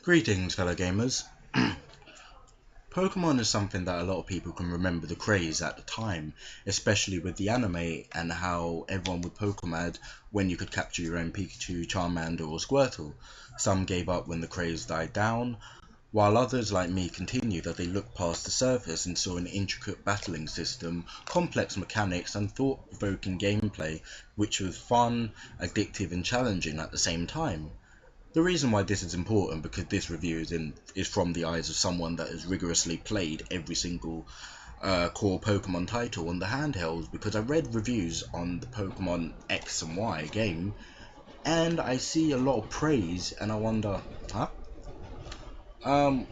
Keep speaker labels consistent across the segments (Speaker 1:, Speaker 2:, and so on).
Speaker 1: Greetings, fellow gamers. Pokemon is something that a lot of people can remember the craze at the time, especially with the anime and how everyone would Pokemon when you could capture your own Pikachu, Charmander or Squirtle. Some gave up when the craze died down, while others like me continued as they looked past the surface and saw an intricate battling system, complex mechanics and thought-provoking gameplay which was fun, addictive and challenging at the same time. The reason why this is important because this review is from the eyes of someone that has rigorously played every single core Pokemon title on the handhelds, because I read reviews on the Pokemon X and Y game and I see a lot of praise and I wonder, huh? Um,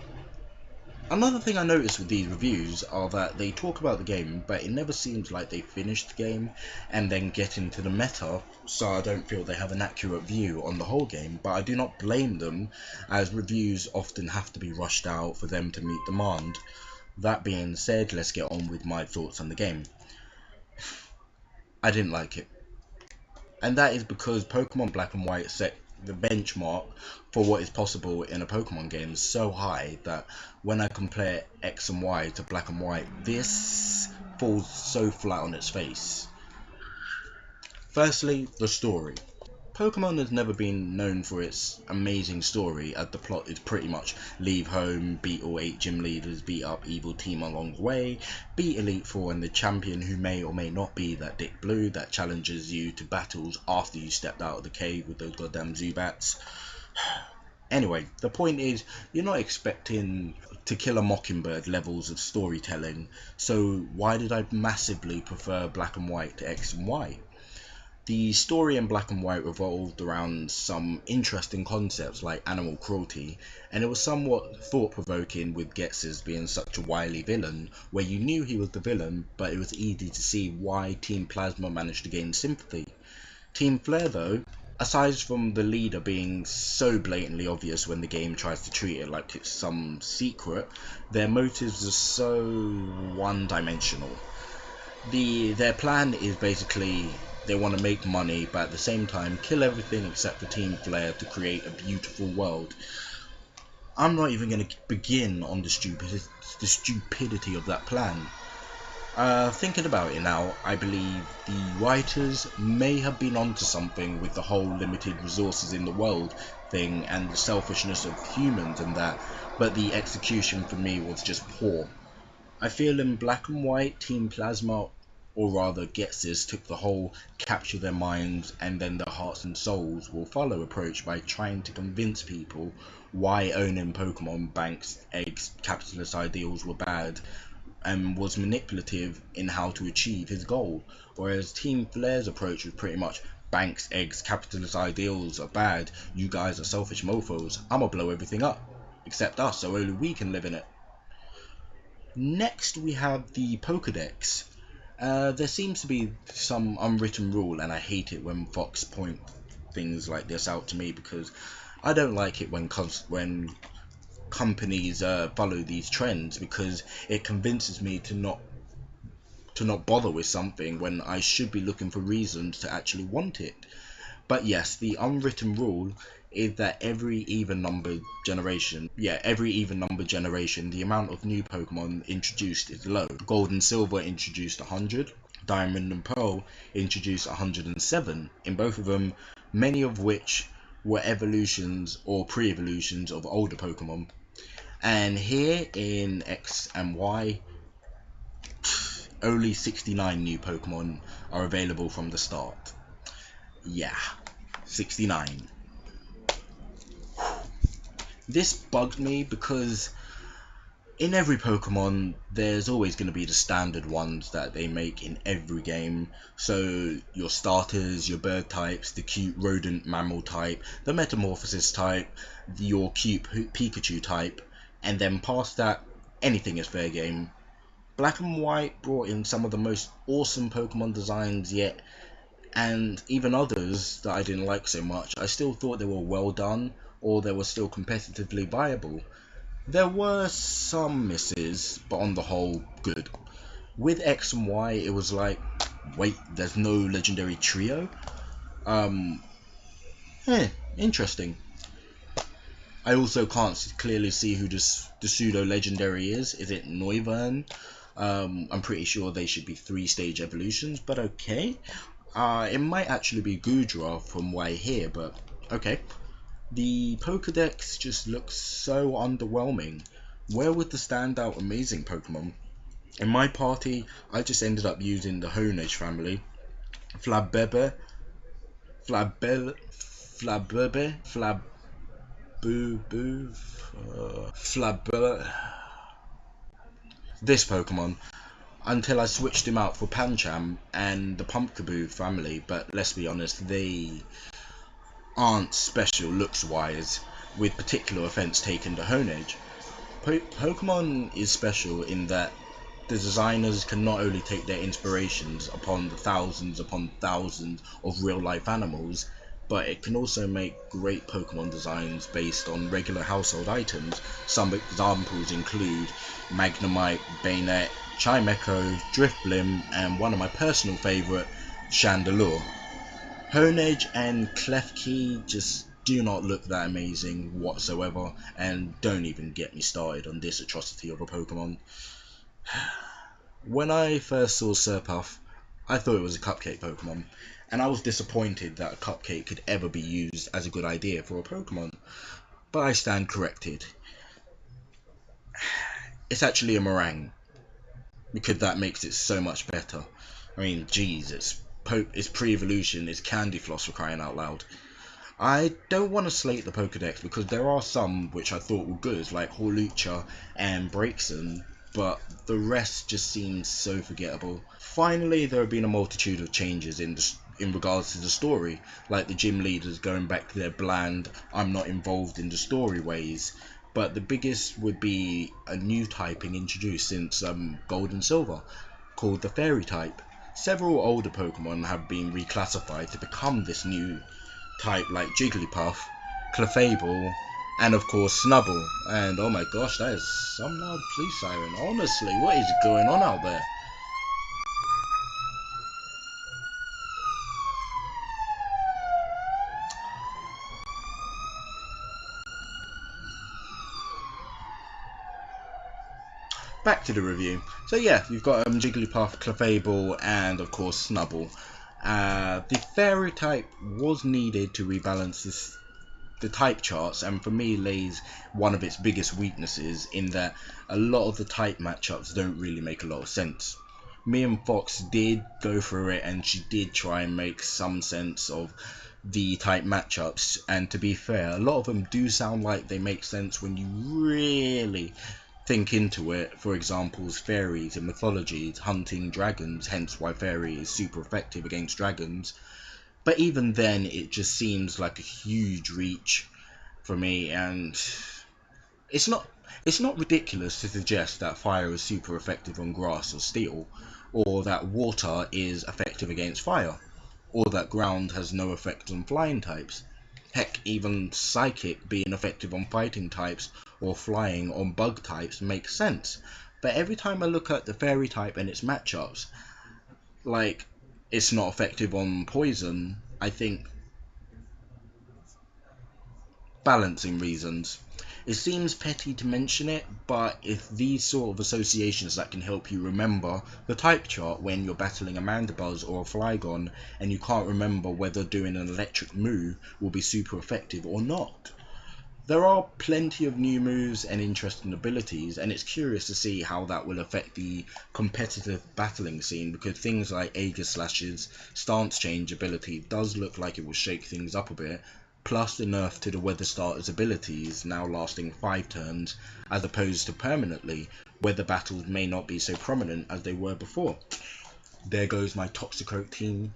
Speaker 1: Another thing I noticed with these reviews are that they talk about the game, but it never seems like they finish the game and then get into the meta, so I don't feel they have an accurate view on the whole game, but I do not blame them, as reviews often have to be rushed out for them to meet demand. That being said, let's get on with my thoughts on the game. I didn't like it. And that is because Pokemon Black and White set the benchmark for what is possible in a Pokemon game so high that when I compare X and Y to Black and White, this falls so flat on its face. Firstly, the story. Pokemon has never been known for its amazing story, as the plot is pretty much leave home, beat all 8 gym leaders, beat up evil team along the way, beat Elite Four and the champion who may or may not be that Dick Blue that challenges you to battles after you stepped out of the cave with those goddamn Zubats. Anyway, the point is, you're not expecting To Kill a Mockingbird levels of storytelling, so why did I massively prefer Black and White to X and Y? The story in Black and White revolved around some interesting concepts like animal cruelty, and it was somewhat thought-provoking with Ghetsis being such a wily villain, where you knew he was the villain, but it was easy to see why Team Plasma managed to gain sympathy. Team Flare though, aside from the leader being so blatantly obvious when the game tries to treat it like it's some secret, their motives are so one-dimensional. Their plan is basically they want to make money, but at the same time kill everything except for Team Flare to create a beautiful world. I'm not even going to begin on the stupidity of that plan. Thinking about it now, I believe the writers may have been onto something with the whole limited resources in the world thing and the selfishness of humans and that, but the execution for me was just poor. I feel in Black and White, Team Plasma, or rather Ghetsis, took the whole capture their minds and then their hearts and souls will follow approach by trying to convince people why owning Pokemon Banks, Eggs, capitalist ideals were bad, and was manipulative in how to achieve his goal, whereas Team Flare's approach was pretty much Banks, Eggs, capitalist ideals are bad, you guys are selfish mofos, I'ma blow everything up, except us, so only we can live in it. Next we have the Pokédex. There seems to be some unwritten rule, and I hate it when Fox point things like this out to me because I don't like it when companies follow these trends, because it convinces me to not bother with something when I should be looking for reasons to actually want it. But yes, the unwritten rule is that every even numbered generation, the amount of new Pokemon introduced is low. Gold and Silver introduced 100, Diamond and Pearl introduced 107, in both of them, many of which were evolutions or pre-evolutions of older Pokemon. And here in X and Y, only 69 new Pokemon are available from the start. Yeah, 69. This bugged me because in every Pokemon there's always going to be the standard ones that they make in every game. So your starters, your bird types, the cute rodent mammal type, the metamorphosis type, your cute Pikachu type, and then past that anything is fair game. Black and White brought in some of the most awesome Pokemon designs yet, and even others that I didn't like so much, I still thought they were well done, or they were still competitively viable. There were some misses, but on the whole, good. With X and Y, it was like, wait, there's no legendary trio? Interesting. I also can't clearly see who the pseudo legendary is. Is it Noivern? I'm pretty sure they should be 3-stage evolutions, but okay. It might actually be Gudra from what I hear, but okay. The Pokedex just looks so underwhelming. Where would the standout amazing Pokemon? In my party, I just ended up using the Honedge family. Flabebe, Flabebe, Flabebe, Flabubu, Flabebe. This Pokemon, until I switched him out for Pancham and the Pumpkaboo family, but let's be honest, they aren't special looks wise, with particular offense taken to Honedge. Pokemon is special in that the designers can not only take their inspirations upon upon thousands of real life animals, but it can also make great Pokemon designs based on regular household items. Some examples include Magnemite, Bayonet, Chimecho, Drifblim, and one of my personal favourite, Chandelure. Honedge and Klefki just do not look that amazing whatsoever, and don't even get me started on this atrocity of a Pokemon. When I first saw Surpuff, I thought it was a cupcake Pokemon, and I was disappointed that a cupcake could ever be used as a good idea for a Pokemon, but I stand corrected. It's actually a meringue, because that makes it so much better. I mean, geez, it's pre-evolution, it's candy floss for crying out loud. I don't want to slate the Pokedex because there are some which I thought were good, like Hawlucha and Braixen, but the rest just seems so forgettable. Finally, there have been a multitude of changes in regards to the story, like the gym leaders going back to their bland, I'm not involved in the story ways. But the biggest would be a new typing introduced since Gold and Silver, called the Fairy type. Several older Pokemon have been reclassified to become this new type, like Jigglypuff, Clefable, and of course Snubble. And oh my gosh, that is some loud police siren. Honestly, what is going on out there? Back to the review. So yeah, you've got Jigglypuff, Clefable, and of course Snubble. The Fairy type was needed to rebalance the type charts, and for me lays one of its biggest weaknesses in that a lot of the type matchups don't really make a lot of sense. Me and Fox did go through it, and she did try and make some sense of the type matchups, and to be fair, a lot of them do sound like they make sense when you really think into it. For examples, fairies in mythology hunting dragons, hence why fairy is super effective against dragons. But even then, it just seems like a huge reach for me, and it's not ridiculous to suggest that fire is super effective on grass or steel, or that water is effective against fire, or that ground has no effect on flying types. Heck, even psychic being effective on fighting types or flying on bug types makes sense. But every time I look at the fairy type and its matchups, like it's not effective on poison, I think balancing reasons. It seems petty to mention it, but if these sort of associations that can help you remember the type chart when you're battling a Mandibuzz or a Flygon and you can't remember whether doing an electric move will be super effective or not. There are plenty of new moves and interesting abilities, and it's curious to see how that will affect the competitive battling scene, because things like Aegislash's stance change ability does look like it will shake things up a bit, plus the nerf to the Weather Starter's abilities now lasting 5 turns as opposed to permanently, weather battles may not be so prominent as they were before. There goes my Toxicroak team.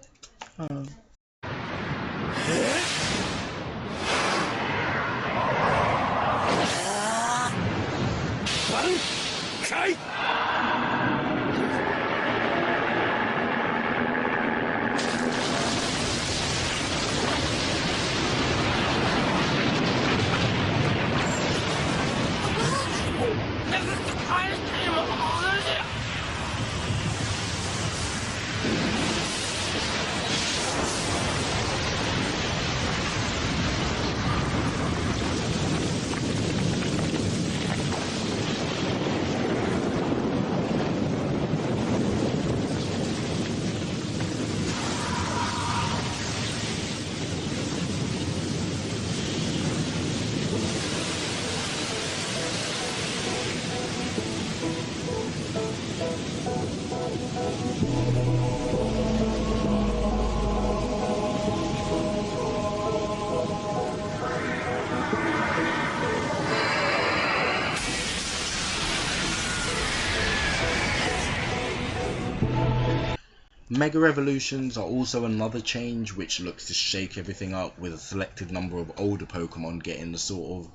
Speaker 1: Mega Evolutions are also another change which looks to shake everything up, with a selected number of older Pokemon getting the sort of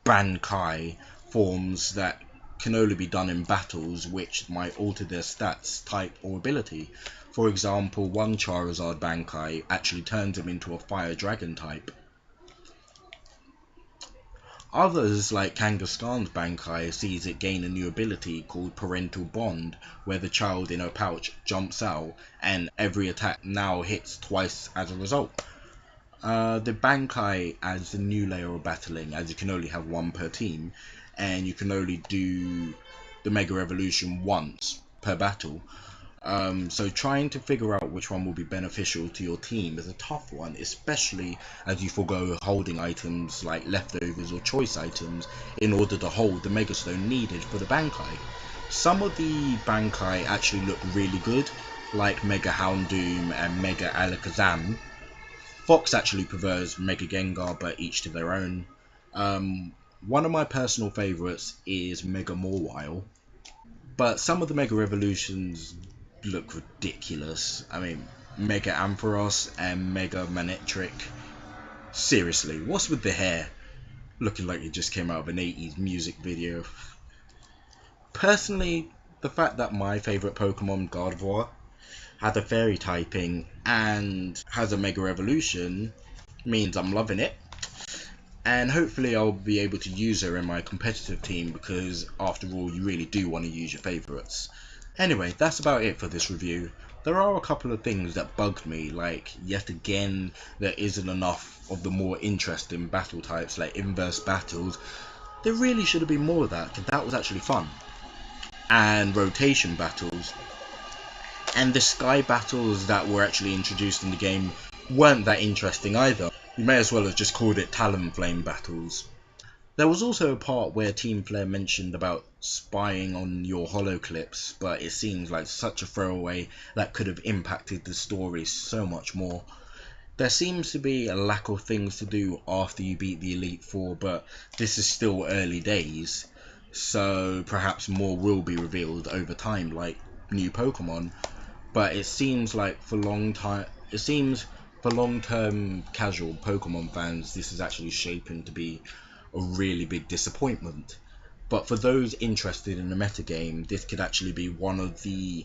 Speaker 1: Bankai forms that can only be done in battles, which might alter their stats, type or ability. For example, one Charizard Bankai actually turns him into a Fire Dragon type. Others, like Kangaskhan's Bankai, sees it gain a new ability called Parental Bond, where the child in her pouch jumps out and every attack now hits twice as a result. The Bankai adds a new layer of battling, as you can only have one per team, and you can only do the Mega Evolution once per battle. So trying to figure out which one will be beneficial to your team is a tough one, especially as you forego holding items like leftovers or choice items in order to hold the Megastone needed for the Bankai. Some of the Bankai actually look really good, like Mega Houndoom and Mega Alakazam. Fox actually prefers Mega Gengar, but each to their own. One of my personal favourites is Mega Mawile, but some of the Mega Evolutions look ridiculous. I mean, Mega Ampharos and Mega Manectric. Seriously, what's with the hair? Looking like it just came out of an 80s music video. Personally, the fact that my favourite Pokemon, Gardevoir, has a fairy typing and has a Mega Evolution means I'm loving it. And hopefully I'll be able to use her in my competitive team, because after all, you really do want to use your favourites. Anyway, that's about it for this review. There are a couple of things that bugged me, like yet again there isn't enough of the more interesting battle types like inverse battles. There really should have been more of that, because that was actually fun. And rotation battles. And the sky battles that were actually introduced in the game weren't that interesting either. You may as well have just called it Talonflame battles. There was also a part where Team Flare mentioned about spying on your holo clips, but it seems like such a throwaway that could have impacted the story so much more. There seems to be a lack of things to do after you beat the Elite Four, but this is still early days, so perhaps more will be revealed over time, like new Pokemon. But it seems like for long-term casual Pokemon fans, this is actually shaping to be a really big disappointment. But for those interested in the metagame, this could actually be one of the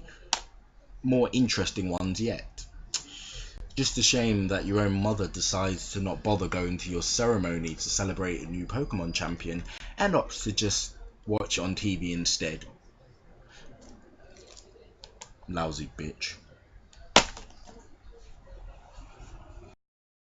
Speaker 1: more interesting ones yet. Just a shame that your own mother decides to not bother going to your ceremony to celebrate a new Pokemon champion and opts to just watch it on TV instead. Lousy bitch.